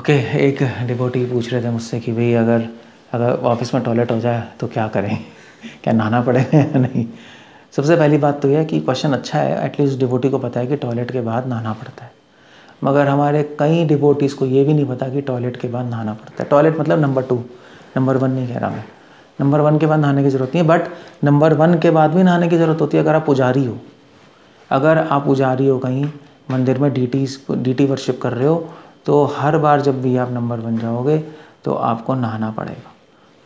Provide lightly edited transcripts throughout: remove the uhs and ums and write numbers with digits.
Okay एक devotee पूछ रहे थे मुझसे कि भाई अगर अगर ऑफिस में टॉयलेट हो जाए तो क्या करें क्या नहाना पड़ेगा या नहीं। सबसे पहली बात तो यह है कि क्वेश्चन अच्छा है, एटलीस्ट डिवोटी को पता है कि टॉयलेट के बाद नहाना पड़ता है। मगर हमारे कई डिवोटीज़ को ये भी नहीं पता कि टॉयलेट के बाद नहाना पड़ता है। टॉयलेट मतलब नंबर 2, नंबर 1 नहीं कह रहा मैं। नंबर 1 के बाद नहाने की ज़रूरत नहीं है, बट नंबर 1 के बाद भी नहाने की ज़रूरत होती है अगर आप पुजारी हो। अगर आप पुजारी हो, कहीं मंदिर में डीटी वर्शिप कर रहे हो, तो हर बार जब भी आप नंबर 1 जाओगे तो आपको नहाना पड़ेगा।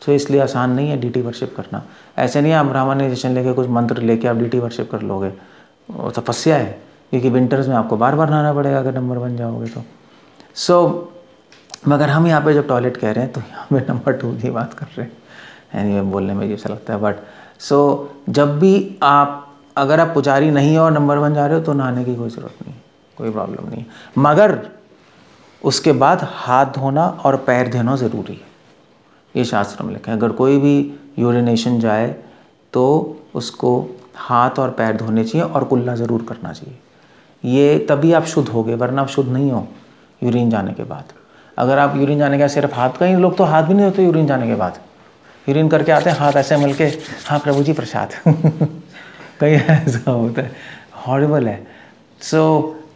तो इसलिए आसान नहीं है डीटी वर्शिप करना। ऐसे नहीं आप ब्राह्मणाइजेशन लेके कुछ मंत्र लेके आप डीटी वर्शिप कर लोगे, वो तपस्या है, क्योंकि विंटर्स में आपको बार बार नहाना पड़ेगा अगर नंबर 1 जाओगे तो। मगर हम यहाँ पे जब टॉयलेट कह रहे हैं तो यहाँ पे नंबर 2 की बात कर रहे हैं। एनीवे बोलने में ये अच्छा लगता है, बट जब भी आप अगर आप पुजारी नहीं हो और नंबर 1 जा रहे हो तो नहाने की कोई ज़रूरत नहीं है, कोई प्रॉब्लम नहीं है। मगर उसके बाद हाथ धोना और पैर धोना ज़रूरी है, ये शास्त्र में लिखा है। अगर कोई भी यूरिनेशन जाए तो उसको हाथ और पैर धोने चाहिए और कुल्ला ज़रूर करना चाहिए। ये तभी आप शुद्ध होगे, वरना आप शुद्ध नहीं हो यूरिन जाने के बाद। अगर आप यूरिन जाने के बाद सिर्फ हाथ, कई लोग तो हाथ भी नहीं धोते यूरिन जाने के बाद, यूरिन करके आते हैं हाथ ऐसे मिल के, हाँ प्रभु जी प्रसाद कहीं ऐसा होता है, हॉरिबल है।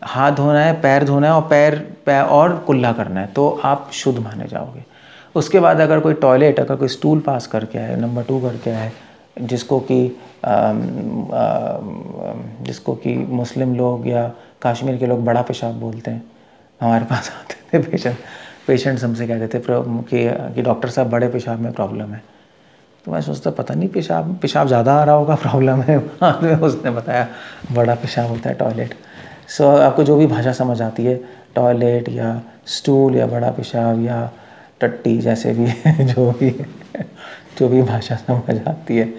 हाथ धोना है, पैर धोना है और पैर और कुल्ला करना है, तो आप शुद्ध माने जाओगे। उसके बाद अगर कोई टॉयलेट, अगर कोई स्टूल पास करके आए, नंबर 2 करके आए, जिसको कि मुस्लिम लोग या कश्मीर के लोग बड़ा पेशाब बोलते हैं। हमारे पास आते थे पेशेंट्स हमसे कहते थे कि डॉक्टर साहब बड़े पेशाब में प्रॉब्लम है। तो मैं सोचता पता नहीं पेशाब ज़्यादा आ रहा होगा, प्रॉब्लम है। बाद में उसने बताया बड़ा पेशाब होता है टॉयलेट। आपको जो भी भाषा समझ आती है, टॉयलेट या स्टूल या बड़ा पेशाब या टट्टी, जैसे भी जो भी भाषा समझ आती है,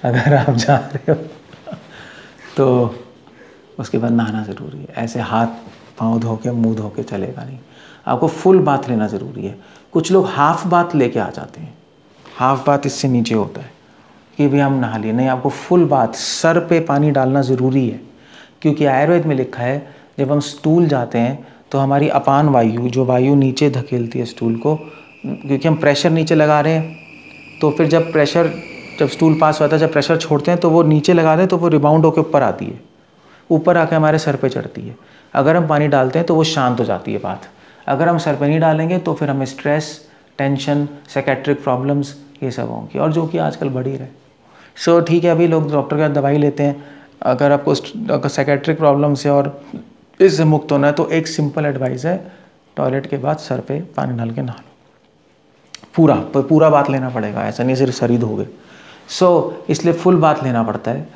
अगर आप जा रहे हो तो उसके बाद नहाना ज़रूरी है। ऐसे हाथ पाँव धो के मुँह धो के चलेगा नहीं, आपको फुल बाथ लेना ज़रूरी है। कुछ लोग हाफ बाथ लेके आ जाते हैं, हाफ बाथ इससे नीचे होता है कि भी हम नहा लिए, नहीं, आपको फुल बाथ, सर पे पानी डालना ज़रूरी है। क्योंकि आयुर्वेद में लिखा है जब हम स्टूल जाते हैं तो हमारी अपान वायु, जो वायु नीचे धकेलती है स्टूल को, क्योंकि हम प्रेशर नीचे लगा रहे हैं, तो फिर जब स्टूल पास होता है, जब प्रेशर छोड़ते हैं तो वो नीचे लगा दें तो वो रिबाउंड होकर ऊपर आती है, ऊपर आके हमारे सर पे चढ़ती है। अगर हम पानी डालते हैं तो वो शांत हो जाती है बात। अगर हम सर पे नहीं डालेंगे तो फिर हमें स्ट्रेस, टेंशन, साइकेट्रिक प्रॉब्लम्स ये सब होंगी, और जो कि आजकल बढ़ ही रहे। ठीक है, अभी लोग डॉक्टर का दवाई लेते हैं। अगर आपको साइकेट्रिक प्रॉब्लम से और इससे मुक्त होना है तो एक सिंपल एडवाइस है, टॉयलेट के बाद सर पे पानी डाल के नहा लो। पूरा बात लेना पड़ेगा, ऐसा नहीं सिर्फ सर ही धोगे। इसलिए फुल बात लेना पड़ता है।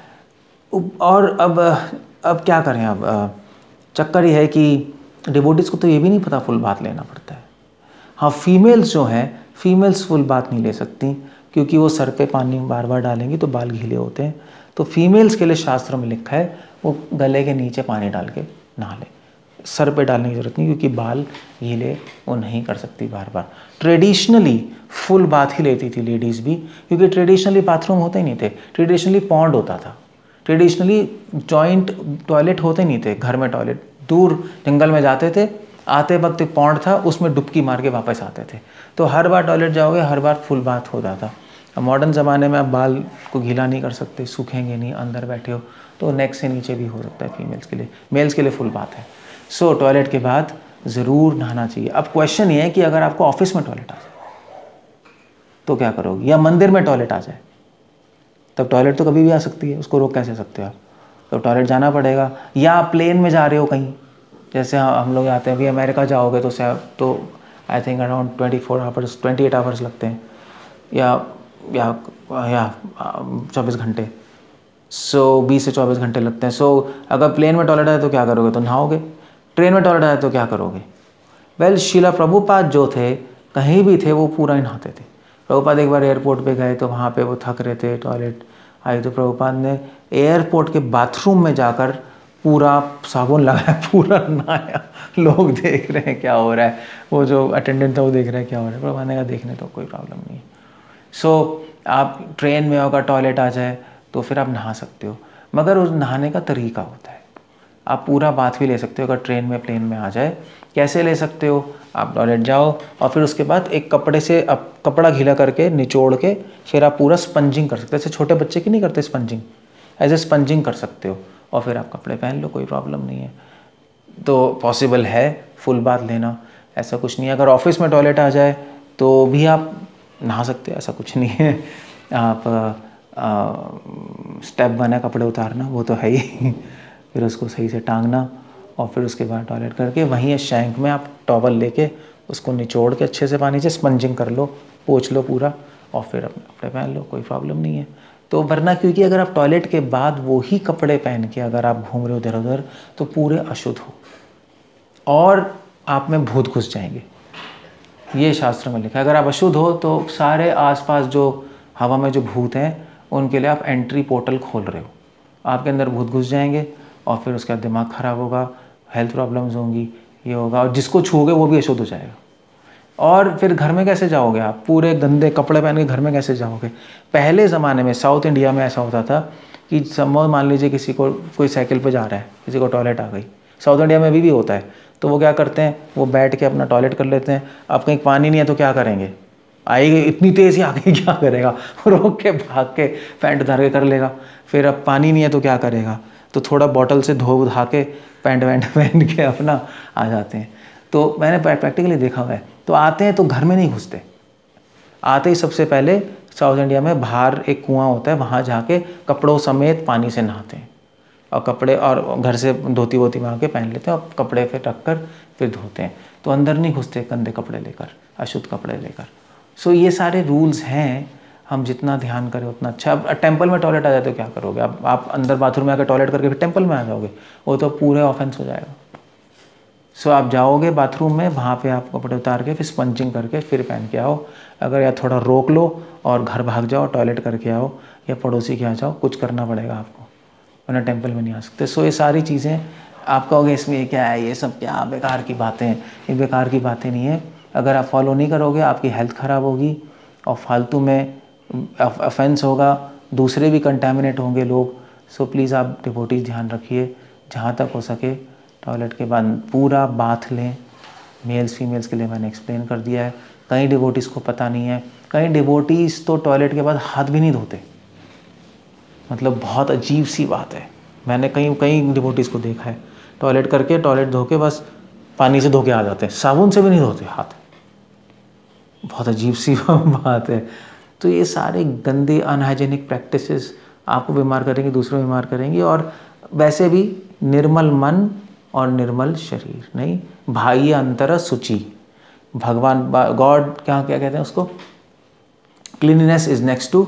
और अब क्या करें, अब चक्कर ये है कि डिवोटीज़ को तो ये भी नहीं पता फुल बात लेना पड़ता है। हाँ, फीमेल्स जो हैं, फीमेल्स फुल बात नहीं ले सकती, क्योंकि वो सर पे पानी बार बार डालेंगी तो बाल गीले होते हैं। तो फीमेल्स के लिए शास्त्रों में लिखा है वो गले के नीचे पानी डाल के नहा ले, सर पे डालने की ज़रूरत नहीं, क्योंकि बाल गीले वो नहीं कर सकती बार बार। ट्रेडिशनली फुल बात ही लेती थी लेडीज़ भी, क्योंकि ट्रेडिशनली बाथरूम होते ही नहीं थे, ट्रेडिशनली पॉन्ड होता था, ट्रेडिशनली जॉइंट टॉयलेट होते नहीं थे। घर में टॉयलेट, दूर जंगल में जाते थे, आते वक्त एक पॉन्ड था, उसमें डुबकी मार के वापस आते थे। तो हर बार टॉयलेट जाओगे हर बार फुल बात हो जाता। अब मॉडर्न ज़माने में आप बाल को गीला नहीं कर सकते, सूखेंगे नहीं, अंदर बैठे हो तो नेक से नीचे भी हो सकता है फीमेल्स के लिए। मेल्स के लिए फुल बात है। टॉयलेट के बाद ज़रूर नहाना चाहिए। अब क्वेश्चन ये है कि अगर आपको ऑफिस में टॉयलेट आ जाए तो क्या करोगे, या मंदिर में टॉयलेट आ जाए, तब टॉयलेट तो कभी भी आ सकती है, उसको रोक कैसे सकते हो आप। तो टॉयलेट जाना पड़ेगा। या प्लेन में जा रहे हो कहीं, जैसे हम लोग आते हैं, अभी अमेरिका जाओगे तो आई थिंक अराउंड 28 आवर्स लगते हैं, या 24 घंटे। 20 से 24 घंटे लगते हैं। अगर प्लेन में टॉयलेट है तो क्या करोगे, तो नहाओगे। ट्रेन में टॉयलेट है तो क्या करोगे। शिला प्रभुपाद जो थे, कहीं भी थे, वो पूरा ही नहाते थे। प्रभुपाद एक बार एयरपोर्ट पे गए तो वहाँ पे वो थक रहे थे, टॉयलेट आई तो प्रभुपाद ने एयरपोर्ट के बाथरूम में जाकर पूरा साबुन लगाया, पूरा नहाया। लोग देख रहे हैं क्या हो रहा है, वो जो अटेंडेंट था वो देख रहा है क्या हो रहा है। प्रभुपाद ने कहा देखने तो कोई प्रॉब्लम नहीं है। आप ट्रेन में अगर टॉयलेट आ जाए तो फिर आप नहा सकते हो, मगर उस नहाने का तरीका होता है। आप पूरा बाथ भी ले सकते हो अगर ट्रेन में प्लेन में आ जाए। कैसे ले सकते हो, आप टॉयलेट जाओ और फिर उसके बाद एक कपड़े से आप कपड़ा गीला करके निचोड़ के फिर आप पूरा स्पंजिंग कर सकते हो। जैसे छोटे बच्चे की नहीं करते स्पंजिंग, ऐसे स्पंजिंग कर सकते हो और फिर आप कपड़े पहन लो, कोई प्रॉब्लम नहीं है। तो पॉसिबल है फुल बाथ लेना, ऐसा कुछ नहीं है। अगर ऑफिस में टॉयलेट आ जाए तो भी आप नहा सकते हो, ऐसा कुछ नहीं है। आप स्टेप 1 है कपड़े उतारना, वो तो है ही फिर उसको सही से टांगना और फिर उसके बाद टॉयलेट करके वहीं शैंक में आप टॉवल लेके उसको निचोड़ के अच्छे से पानी से स्पंजिंग कर लो, पोंछ लो पूरा और फिर अपने कपड़े पहन लो, कोई प्रॉब्लम नहीं है। तो वरना क्योंकि अगर आप टॉयलेट के बाद वो ही कपड़े पहन के अगर आप घूम रहे हो इधर उधर तो पूरे अशुद्ध हो और आप में भूत घुस जाएंगे। ये शास्त्र में लिखा है, अगर आप अशुद्ध हो तो सारे आसपास जो हवा में जो भूत हैं उनके लिए आप एंट्री पोर्टल खोल रहे हो, आपके अंदर भूत घुस जाएंगे और फिर उसके बाद दिमाग ख़राब होगा, हेल्थ प्रॉब्लम्स होंगी, ये होगा और जिसको छूओगे वो भी अशुद्ध हो जाएगा। और फिर घर में कैसे जाओगे आप, पूरे गंदे कपड़े पहन के घर में कैसे जाओगे। पहले ज़माने में साउथ इंडिया में ऐसा होता था कि मान लीजिए किसी को कोई साइकिल पे जा रहा है, किसी को टॉयलेट आ गई, साउथ इंडिया में भी होता है, तो वो क्या करते हैं, वो बैठ के अपना टॉयलेट कर लेते हैं। अब कहीं पानी नहीं है तो क्या करेंगे, आएगी इतनी तेज़ ही आ गई, क्या करेगा, रोक के भाग के पैंट उतार के कर लेगा। फिर अब पानी नहीं है तो क्या करेगा, तो थोड़ा बॉटल से धो धा के पैंट वैंट पहन के अपना आ जाते हैं। तो मैंने प्रैक्टिकली देखा हुआ है। तो आते हैं तो घर में नहीं घुसते, आते ही सबसे पहले साउथ इंडिया में बाहर एक कुआं होता है, वहाँ जाके कपड़ों समेत पानी से नहाते हैं और कपड़े और घर से धोती वोती मार के पहन लेते हैं और कपड़े पे रख कर फिर धोते हैं। तो अंदर नहीं घुसते गंदे कपड़े लेकर, अशुद्ध कपड़े लेकर। सो ये सारे रूल्स हैं, हम जितना ध्यान करें उतना अच्छा। अब टेंपल में टॉयलेट आ जाए तो क्या करोगे, अब आप अंदर बाथरूम में आकर टॉयलेट करके फिर टेंपल में आ जाओगे, वो तो पूरे ऑफेंस हो जाएगा। सो आप जाओगे बाथरूम में, वहाँ पे आप कपड़े उतार के फिर स्पंजिंग करके फिर पहन के आओ। अगर या थोड़ा रोक लो और घर भाग जाओ, टॉयलेट करके आओ या पड़ोसी के आ जाओ, कुछ करना पड़ेगा आपको, वरना टेंपल में नहीं आ सकते। सो ये सारी चीज़ें आप कहोगे इसमें क्या है, ये सब क्या बेकार की बातें हैं, ये बेकार की बातें नहीं है। अगर आप फॉलो नहीं करोगे आपकी हेल्थ ख़राब होगी और फालतू में ऑफेंस होगा, दूसरे भी कंटामिनेट होंगे लोग। सो प्लीज़ आप डिवोटीज ध्यान रखिए, जहाँ तक हो सके टॉयलेट के बाद पूरा बाथ लें। मेल्स फीमेल्स के लिए मैंने एक्सप्लेन कर दिया है। कई डिवोटीज़ को पता नहीं है, कई डिवोटीज़ तो टॉयलेट के बाद हाथ भी नहीं धोते, मतलब बहुत अजीब सी बात है। मैंने कई डिवोटीज़ को देखा है, टॉयलेट करके टॉयलेट धो के बस पानी से धो के आ जाते हैं, साबुन से भी नहीं धोते हाथ, बहुत अजीब सी बात है। तो ये सारे गंदे अनहाइजेनिक प्रैक्टिसेस आपको बीमार करेंगे, दूसरों बीमार करेंगे। और वैसे भी निर्मल मन और निर्मल शरीर नहीं, भाई अंतर शुचि, भगवान गॉड क्या कहते हैं उसको, cleanliness is next to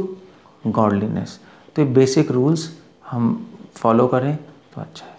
godliness. तो ये बेसिक रूल्स हम फॉलो करें तो अच्छा है।